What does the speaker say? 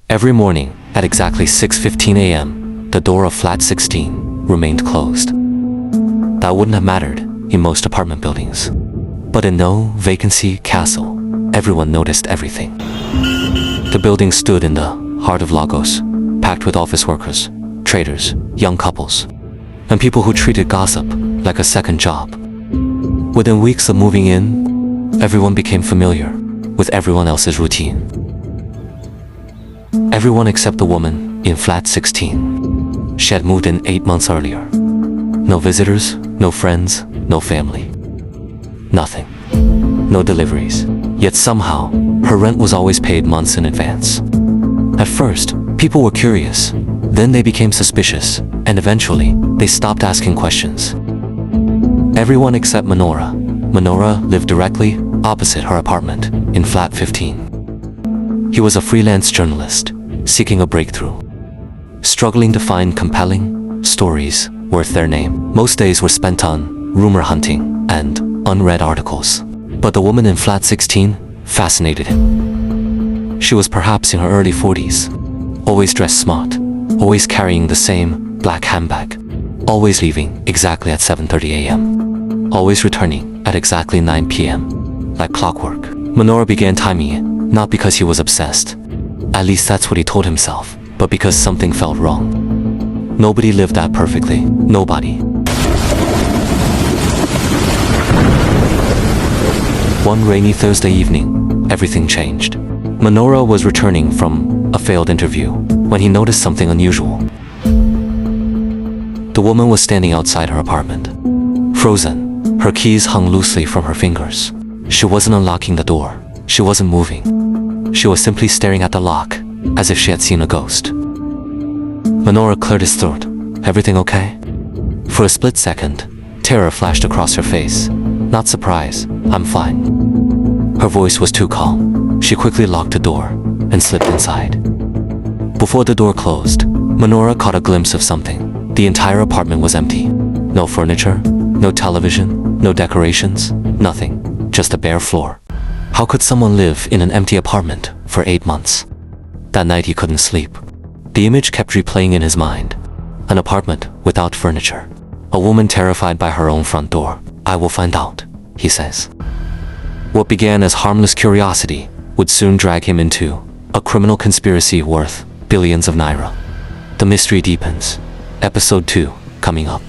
Every morning, at exactly 6:15 a.m., the door of flat 16 remained closed. That wouldn't have mattered in most apartment buildings. But in No Vacancy Castle, everyone noticed everything. The building stood in the heart of Lagos, packed with office workers, traders, young couples, and people who treated gossip like a second job. Within weeks of moving in, everyone became familiar with everyone else's routine. Everyone except the woman in flat 16. She had moved in 8 months earlier. No visitors, no friends, no family. Nothing. No deliveries. Yet somehow, her rent was always paid months in advance. At first, people were curious. Then they became suspicious, and eventually, they stopped asking questions. Everyone except Manora. Manora lived directly opposite her apartment in flat 15. He was a freelance journalist, seeking a breakthrough, struggling to find compelling stories worth their name. Most days were spent on rumor hunting and unread articles. But the woman in flat 16 fascinated him. She was perhaps in her early 40s, always dressed smart, always carrying the same black handbag, always leaving exactly at 7:30 a.m., always returning at exactly 9 p.m., like clockwork. Manora began timing it, not because he was obsessed. At least that's what he told himself, but because something felt wrong. Nobody lived that perfectly. Nobody. One rainy Thursday evening, everything changed. Manora was returning from a failed interview when he noticed something unusual. The woman was standing outside her apartment, frozen. Her keys hung loosely from her fingers. She wasn't unlocking the door. She wasn't moving. She was simply staring at the lock, as if she had seen a ghost. Manora cleared his throat. "Everything okay?" For a split second, terror flashed across her face. Not surprise. "I'm fine." Her voice was too calm. She quickly locked the door and slipped inside. Before the door closed, Manora caught a glimpse of something. The entire apartment was empty. No furniture, no television, no decorations, nothing. Just a bare floor. How could someone live in an empty apartment for 8 months? That night he couldn't sleep. The image kept replaying in his mind. An apartment without furniture. A woman terrified by her own front door. "I will find out," he says. What began as harmless curiosity would soon drag him into a criminal conspiracy worth billions of naira. The mystery deepens. Episode 2, coming up.